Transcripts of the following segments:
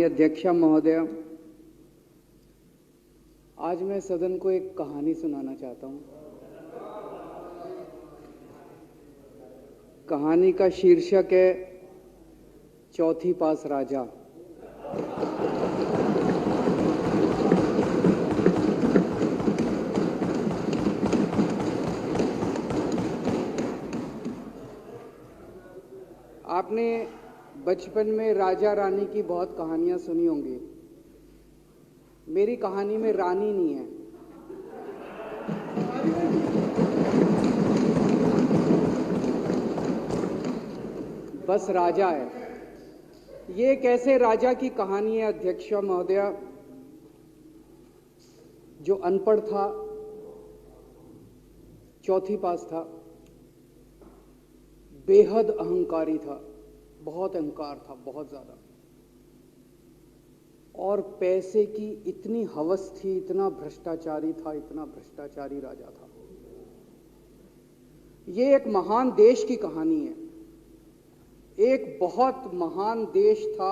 अध्यक्षा महोदय, आज मैं सदन को एक कहानी सुनाना चाहता हूं। कहानी का शीर्षक है चौथी पास राजा। आपने बचपन में राजा रानी की बहुत कहानियां सुनी होंगी। मेरी कहानी में रानी नहीं है, बस राजा है। ये एक ऐसे राजा की कहानी है अध्यक्ष महोदया, जो अनपढ़ था, चौथी पास था, बेहद अहंकारी था, बहुत अहंकार था, बहुत ज्यादा, और पैसे की इतनी हवस थी, इतना भ्रष्टाचारी था, इतना भ्रष्टाचारी राजा था। ये एक महान देश की कहानी है। एक बहुत महान देश था,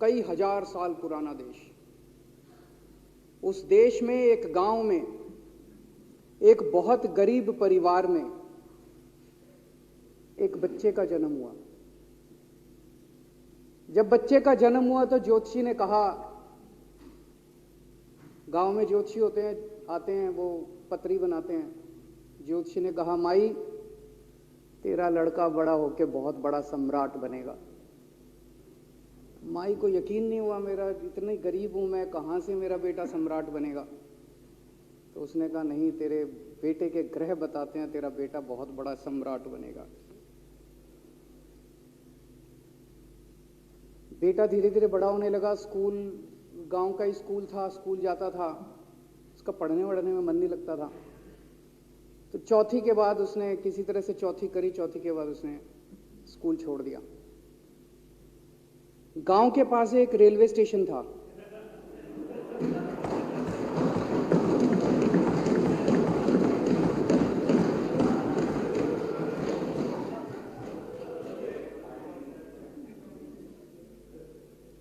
कई हजार साल पुराना देश। उस देश में एक गांव में एक बहुत गरीब परिवार में एक बच्चे का जन्म हुआ। जब बच्चे का जन्म हुआ तो ज्योतिषी ने कहा, गांव में ज्योतिषी होते हैं, आते हैं, वो पत्री बनाते हैं। ज्योतिषी ने कहा, माई तेरा लड़का बड़ा होके बहुत बड़ा सम्राट बनेगा। माई को यकीन नहीं हुआ, मेरा इतने गरीब हूं मैं, कहां से मेरा बेटा सम्राट बनेगा। तो उसने कहा, नहीं, तेरे बेटे के ग्रह बताते हैं तेरा बेटा बहुत बड़ा सम्राट बनेगा। बेटा धीरे धीरे बड़ा होने लगा। स्कूल, गांव का ही स्कूल था, स्कूल जाता था, उसका पढ़ने वढ़ने में मन नहीं लगता था। तो चौथी के बाद उसने किसी तरह से चौथी करी, चौथी के बाद उसने स्कूल छोड़ दिया। गांव के पास एक रेलवे स्टेशन था।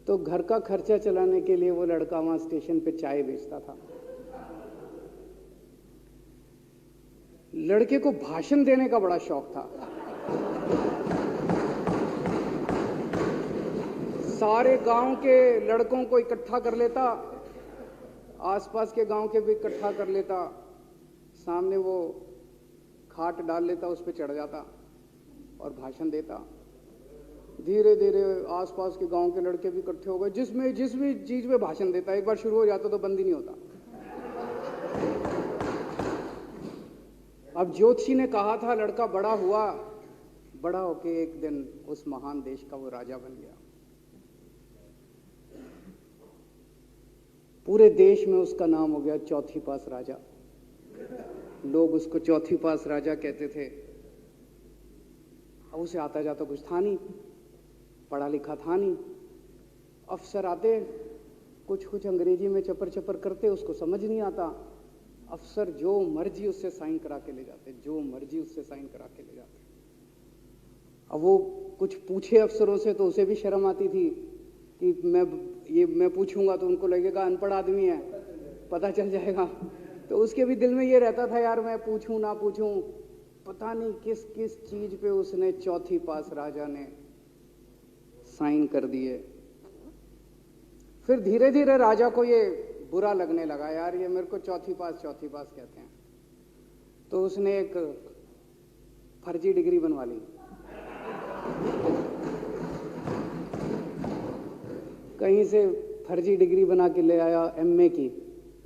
तो घर का खर्चा चलाने के लिए वो लड़का वहां स्टेशन पे चाय बेचता था। लड़के को भाषण देने का बड़ा शौक था। सारे गांव के लड़कों को इकट्ठा कर लेता, आसपास के गांव के भी इकट्ठा कर लेता, सामने वो खाट डाल लेता, उस पर चढ़ जाता और भाषण देता। धीरे धीरे आसपास के गांव के लड़के भी इकट्ठे हो गए। जिस भी चीज में भाषण देता, एक बार शुरू हो जाता तो बंद ही नहीं होता। अब ज्योतिषी ने कहा था, लड़का बड़ा हुआ, बड़ा होके एक दिन उस महान देश का वो राजा बन गया। पूरे देश में उसका नाम हो गया चौथी पास राजा। लोग उसको चौथी पास राजा कहते थे। अब उसे आता जाता कुछ था नहीं, पढ़ा लिखा था नहीं। अफसर आते, कुछ अंग्रेजी में चपर चपर करते, उसको समझ नहीं आता। अफसर जो मर्जी उससे साइन करा के ले जाते, जो मर्जी उससे साइन करा के ले जाते। अब वो कुछ पूछे अफसरों से तो उसे भी शर्म आती थी कि मैं पूछूंगा तो उनको लगेगा अनपढ़ आदमी है, पता चल जाएगा। तो उसके भी दिल में ये रहता था, यार मैं पूछूं ना पूछूं। पता नहीं किस किस चीज पे उसने चौथी पास राजा ने साइन कर दिए। फिर धीरे धीरे राजा को ये बुरा लगने लगा, यार ये मेरे को चौथी पास कहते हैं। तो उसने एक फर्जी डिग्री बनवा ली। कहीं से फर्जी डिग्री बना के ले आया, एमए की।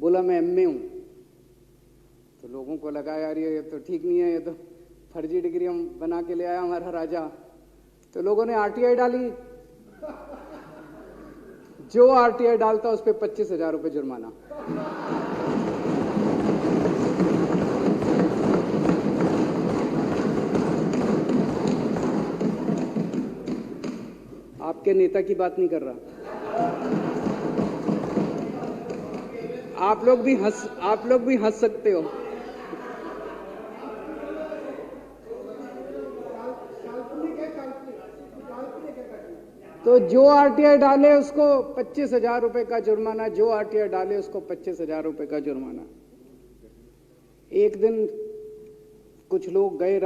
बोला मैं एमए हूं। तो लोगों को लगा, यार ये तो ठीक नहीं है, ये तो फर्जी डिग्री हम बना के ले आया हमारा राजा। तो लोगों ने आरटीआई डाली। जो आरटीआई डालता उस पर 25,000 रुपये जुर्माना। आपके नेता की बात नहीं कर रहा। आप लोग भी हंस सकते हो। तो जो आरटीआई डाले उसको 25,000 रुपए का जुर्माना, जो आरटीआई डाले उसको 25,000 रुपए का जुर्माना। एक दिन कुछ लोग गए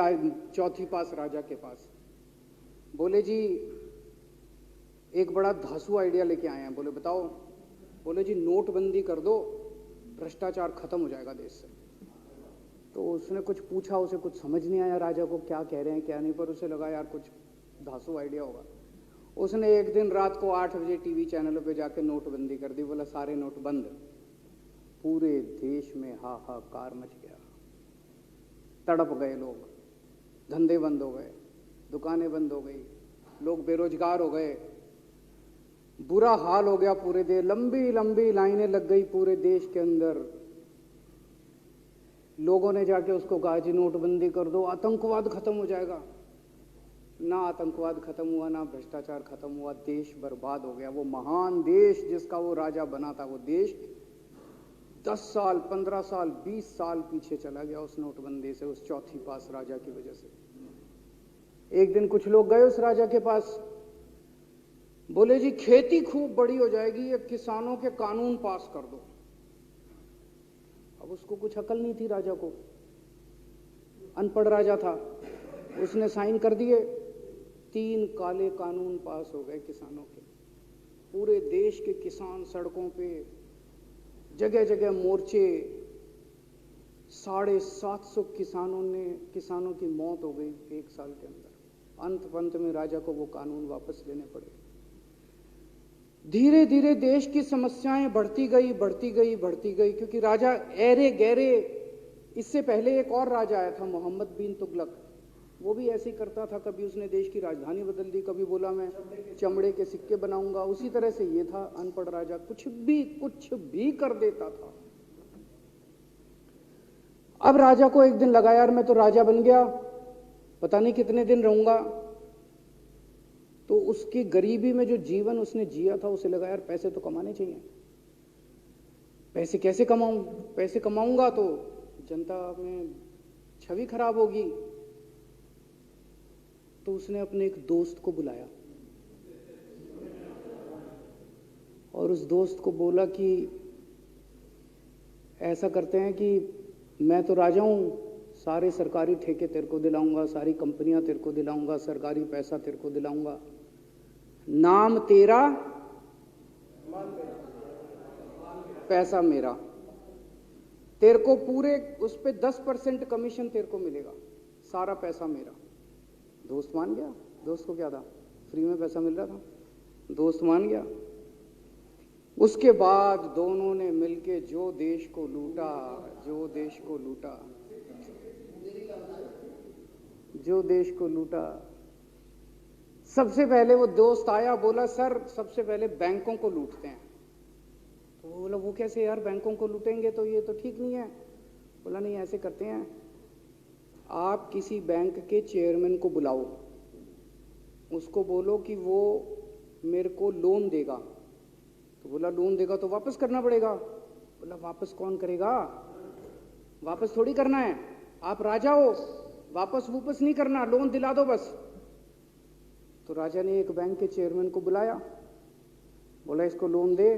चौथी पास राजा के पास, बोले जी एक बड़ा धांसू आइडिया लेके आए हैं। बोले बताओ। बोले जी नोटबंदी कर दो, भ्रष्टाचार खत्म हो जाएगा देश से। तो उसने कुछ पूछा, उसे कुछ समझ नहीं आया राजा को क्या कह रहे हैं क्या नहीं, पर उसे लगा यार कुछ धांसू आइडिया होगा। उसने एक दिन रात को 8 बजे टीवी चैनलों पे जाके नोटबंदी कर दी। बोला सारे नोट बंद। पूरे देश में हाहाकार मच गया, तड़प गए लोग, धंधे बंद हो गए, दुकानें बंद हो गई, लोग बेरोजगार हो गए, बुरा हाल हो गया पूरे देश। लंबी लंबी लाइनें लग गई पूरे देश के अंदर। लोगों ने जाके उसको कहा जी नोटबंदी कर दो, आतंकवाद खत्म हो जाएगा। ना आतंकवाद खत्म हुआ, ना भ्रष्टाचार खत्म हुआ, देश बर्बाद हो गया। वो महान देश जिसका वो राजा बना था, वो देश 10 साल 15 साल 20 साल पीछे चला गया उस नोटबंदी से, उस चौथी पास राजा की वजह से। एक दिन कुछ लोग गए उस राजा के पास, बोले जी खेती खूब बड़ी हो जाएगी, ये किसानों के कानून पास कर दो। अब उसको कुछ अकल नहीं थी राजा को, अनपढ़ राजा था। उसने साइन कर दिए, 3 काले कानून पास हो गए किसानों के। पूरे देश के किसान सड़कों पे, जगह जगह मोर्चे, 750 किसानों की मौत हो गई 1 साल के अंदर। अंत में राजा को वो कानून वापस लेने पड़े। धीरे धीरे देश की समस्याएं बढ़ती गई, क्योंकि राजा ऐरे गहरे। इससे पहले एक और राजा आया था, मोहम्मद बिन तुगलक। वो भी ऐसे ही करता था, कभी उसने देश की राजधानी बदल दी, कभी बोला मैं चमड़े के सिक्के बनाऊंगा। उसी तरह से ये था अनपढ़ राजा, कुछ भी कर देता था। अब राजा को एक दिन लगा यार मैं तो राजा बन गया, पता नहीं कितने दिन रहूंगा। तो उसकी गरीबी में जो जीवन उसने जिया था, उसे लगा यार पैसे तो कमाने चाहिए। पैसे कैसे कमाऊं? पैसे कमाऊंगा तो जनता में छवि खराब होगी। तो उसने अपने एक दोस्त को बुलाया और उस दोस्त को बोला कि ऐसा करते हैं कि मैं तो राजा हूं, सारे सरकारी ठेके तेरे को दिलाऊंगा, सारी कंपनियां तेरे को दिलाऊंगा, सरकारी पैसा तेरे को दिलाऊंगा, नाम तेरा पैसा मेरा। तेरे को पूरे उस पे 10% कमीशन तेरे को मिलेगा, सारा पैसा मेरा। दोस्त मान गया। दोस्त को क्या था, फ्री में पैसा मिल रहा था, दोस्त मान गया। उसके बाद दोनों ने मिलके जो देश को लूटा, जो देश को लूटा। सबसे पहले वो दोस्त आया, बोला सर सबसे पहले बैंकों को लूटते हैं। तो वो बोला वो कैसे यार, बैंकों को लूटेंगे तो ये तो ठीक नहीं है। बोला नहीं ऐसे करते हैं, आप किसी बैंक के चेयरमैन को बुलाओ, उसको बोलो कि वो मेरे को लोन देगा। तो बोला लोन देगा तो वापस करना पड़ेगा। बोला वापस कौन करेगा, वापस थोड़ी करना है, आप राजा हो, वापस नहीं करना, लोन दिला दो बस। तो राजा ने एक बैंक के चेयरमैन को बुलाया, बोला इसको लोन दे।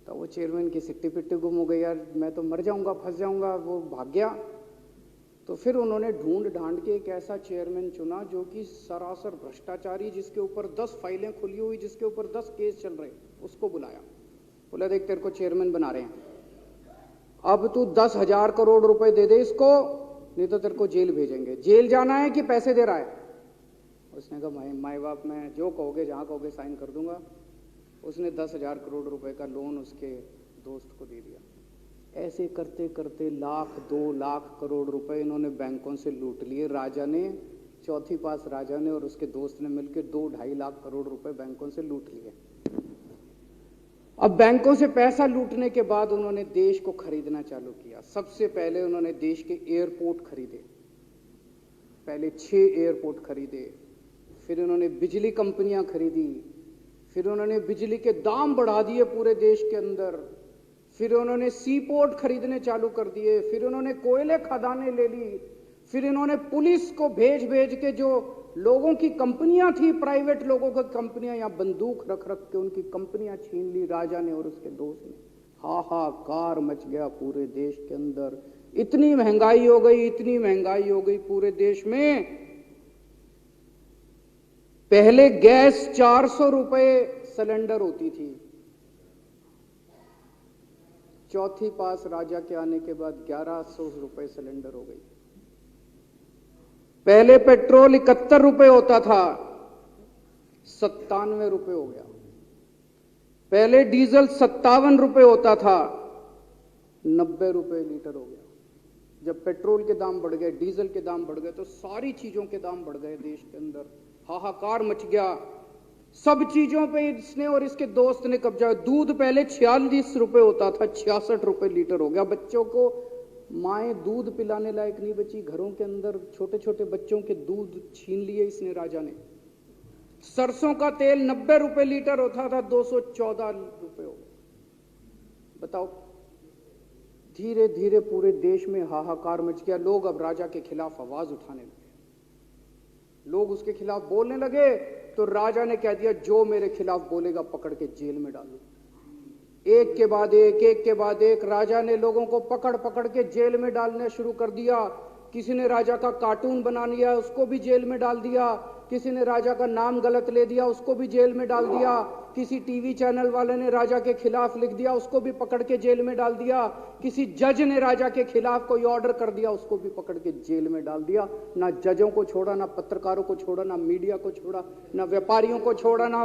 तो वो चेयरमैन की सिट्टी पिट्टी गुम हो गई, यार मैं तो मर जाऊंगा, फंस जाऊंगा, वो भाग गया। तो फिर उन्होंने ढूंढ ढांड के एक ऐसा चेयरमैन चुना जो कि सरासर भ्रष्टाचारी, जिसके ऊपर 10 फाइलें खुली हुई, जिसके ऊपर 10 केस चल रहे, उसको बुलाया। बोला देख तेरे को चेयरमैन बना रहे हैं, अब तू 10,000 करोड़ रुपए दे दे इसको, नहीं तो तेरे को जेल भेजेंगे। जेल जाना है कि पैसे दे रहा है? उसने कहा माई बाप मैं जो कहोगे जहां कहोगे साइन कर दूंगा। उसने 10,000 करोड़ रुपए का लोन उसके दोस्त को दे दिया। ऐसे करते करते 1,00,000 2,00,000 करोड़ रुपए इन्होंने बैंकों से लूट लिए। राजा ने, चौथी पास राजा ने और उसके दोस्त ने मिलकर 2-2.5 लाख करोड़ रुपए बैंकों से लूट लिए। अब बैंकों से पैसा लूटने के बाद उन्होंने देश को खरीदना चालू किया। सबसे पहले उन्होंने देश के एयरपोर्ट खरीदे, पहले 6 एयरपोर्ट खरीदे, फिर उन्होंने बिजली कंपनियां खरीदी, फिर उन्होंने बिजली के दाम बढ़ा दिए पूरे देश के अंदर, फिर उन्होंने सी पोर्ट खरीदने चालू कर दिए, फिर उन्होंने कोयले खदानें ले ली, फिर इन्होंने पुलिस को भेज भेज के जो लोगों की कंपनियां थी, प्राइवेट लोगों की कंपनियां, यहां बंदूक रख रख के उनकी कंपनियां छीन ली राजा ने और उसके दोस्त ने। हाहाकार मच गया पूरे देश के अंदर। इतनी महंगाई हो गई, इतनी महंगाई हो गई पूरे देश में। पहले गैस 400 रुपए सिलेंडर होती थी, चौथी पास राजा के आने के बाद 1100 रुपए सिलेंडर हो गई। पहले पेट्रोल 71 रुपए होता था, 97 रुपए हो गया। पहले डीजल 57 रुपए होता था, 90 रुपए लीटर हो गया। जब पेट्रोल के दाम बढ़ गए, डीजल के दाम बढ़ गए, तो सारी चीजों के दाम बढ़ गए देश के अंदर। हाहाकार मच गया। सब चीजों पे इसने और इसके दोस्त ने कब्जा। दूध पहले 46 रुपए होता था, 66 रुपए लीटर हो गया। बच्चों को माएं दूध पिलाने लायक नहीं बची, घरों के अंदर छोटे छोटे बच्चों के दूध छीन लिए इसने राजा ने। सरसों का तेल 90 रुपए लीटर होता था, 214 रुपए हो गया। बताओ, धीरे धीरे पूरे देश में हाहाकार मच गया। लोग अब राजा के खिलाफ आवाज उठाने लगे, लोग उसके खिलाफ बोलने लगे। तो राजा ने कह दिया, जो मेरे खिलाफ बोलेगा पकड़ के जेल में डालो। एक के बाद एक राजा ने लोगों को पकड़ पकड़ के जेल में डालना शुरू कर दिया। किसी ने राजा का कार्टून बना लिया, उसको भी जेल में डाल दिया। किसी ने राजा का नाम गलत ले दिया, उसको भी जेल में डाल दिया। किसी टीवी चैनल वाले ने राजा के खिलाफ लिख दिया, उसको भी पकड़ के जेल में डाल दिया। किसी जज ने राजा के खिलाफ कोई ऑर्डर कर दिया, उसको भी पकड़ के जेल में डाल दिया। ना जजों को छोड़ा, ना पत्रकारों को छोड़ा, ना मीडिया को छोड़ा, ना व्यापारियों को छोड़ा, ना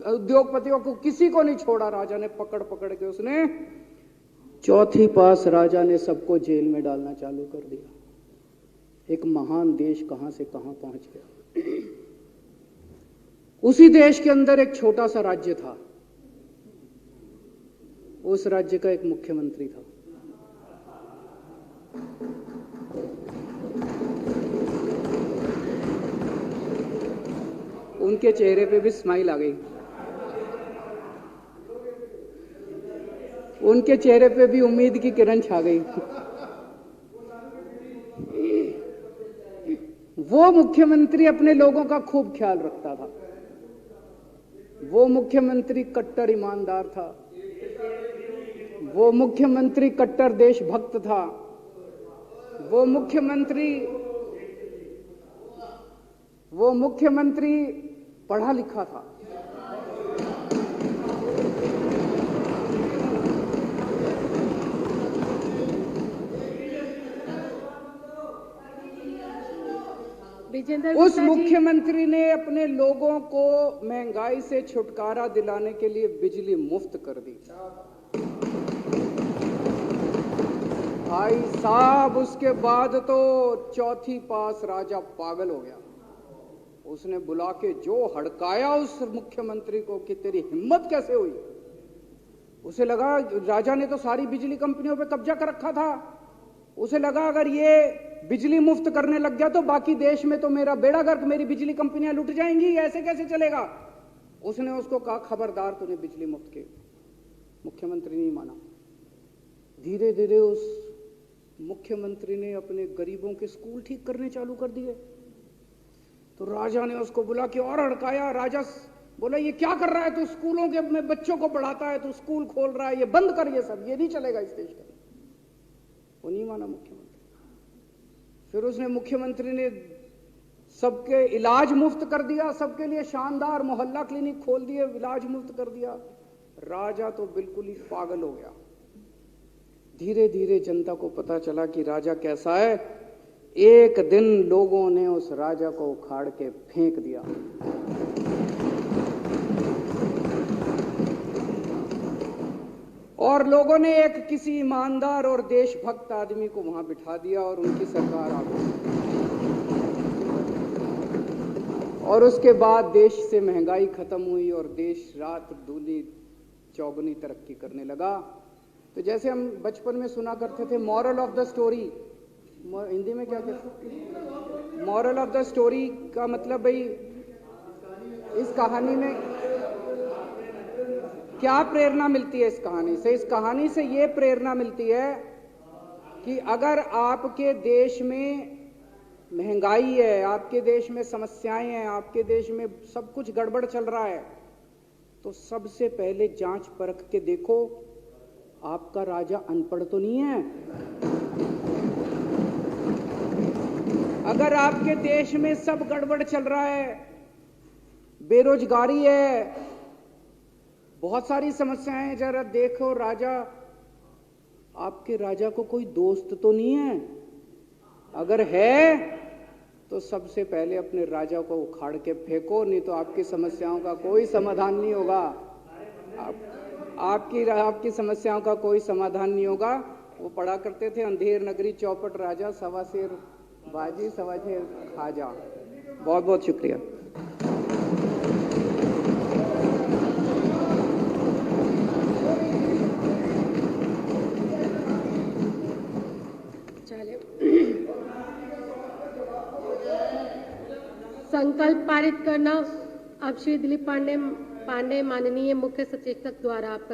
उद्योगपतियों को, किसी को नहीं छोड़ा। राजा ने पकड़ पकड़ के उसने चौथी पास राजा ने सबको जेल में डालना चालू कर दिया। एक महान देश कहां से कहां पहुंच गया। उसी देश के अंदर एक छोटा सा राज्य था, उस राज्य का एक मुख्यमंत्री था। उनके चेहरे पे भी स्माइल आ गई, उनके चेहरे पे भी उम्मीद की किरण छा गई। वो मुख्यमंत्री अपने लोगों का खूब ख्याल रखता था। वो मुख्यमंत्री कट्टर ईमानदार था। वो मुख्यमंत्री कट्टर देशभक्त था। वो मुख्यमंत्री पढ़ा लिखा था। उस मुख्यमंत्री ने अपने लोगों को महंगाई से छुटकारा दिलाने के लिए बिजली मुफ्त कर दी। भाई साहब, उसके बाद तो चौथी पास राजा पागल हो गया। उसने बुला के जो हड़काया उस मुख्यमंत्री को कि तेरी हिम्मत कैसे हुई। उसे लगा राजा ने तो सारी बिजली कंपनियों पे कब्जा कर रखा था। उसे लगा अगर ये बिजली मुफ्त करने लग गया तो बाकी देश में तो मेरा बेड़ा गर्क, मेरी बिजली कंपनियां लुट जाएंगी, ऐसे कैसे चलेगा। उसने उसको कहा, खबरदार, तूने बिजली मुफ्त की। मुख्यमंत्री नहीं माना। धीरे धीरे उस मुख्यमंत्री ने अपने गरीबों के स्कूल ठीक करने चालू कर दिए। तो राजा ने उसको बुला के और हड़काया। राजा बोला, ये क्या कर रहा है तू, स्कूलों के में बच्चों को पढ़ाता है, तू स्कूल खोल रहा है, ये बंद कर, ये सब, ये नहीं चलेगा इस देश के। वो नहीं माना मुख्यमंत्री। फिर उसने मुख्यमंत्री ने सबके इलाज मुफ्त कर दिया, सबके लिए शानदार मोहल्ला क्लिनिक खोल दिए, इलाज मुफ्त कर दिया। राजा तो बिल्कुल ही पागल हो गया। धीरे धीरे जनता को पता चला कि राजा कैसा है। एक दिन लोगों ने उस राजा को उखाड़ के फेंक दिया। और लोगों ने एक किसी ईमानदार और देशभक्त आदमी को वहां बिठा दिया और उनकी सरकार आ गई। और उसके बाद देश से महंगाई खत्म हुई और देश रात दूनी चौगुनी तरक्की करने लगा। तो जैसे हम बचपन में सुना करते थे, moral of the story, Hindi में क्या कहते, मॉरल ऑफ द स्टोरी का मतलब भाई इस कहानी में क्या प्रेरणा मिलती है। इस कहानी से ये प्रेरणा मिलती है कि अगर आपके देश में महंगाई है, आपके देश में समस्याएं हैं, आपके देश में सब कुछ गड़बड़ चल रहा है, तो सबसे पहले जांच परख के देखो आपका राजा अनपढ़ तो नहीं है। अगर आपके देश में सब गड़बड़ चल रहा है, बेरोजगारी है, बहुत सारी समस्याएं हैं, जरा देखो राजा, आपके राजा को कोई दोस्त तो नहीं है। अगर है तो सबसे पहले अपने राजा को उखाड़ के फेंको, नहीं तो आपकी समस्याओं का कोई समाधान नहीं होगा। आपकी समस्याओं का कोई समाधान नहीं होगा। वो पढ़ा करते थे, अंधेर नगरी चौपट राजा, सवा शेर बाजी सवा शेर खाजा। बहुत बहुत शुक्रिया। संकल्प पारित करना। अब श्री दिलीप पांडे माननीय मुख्य सचेतक द्वारा आपका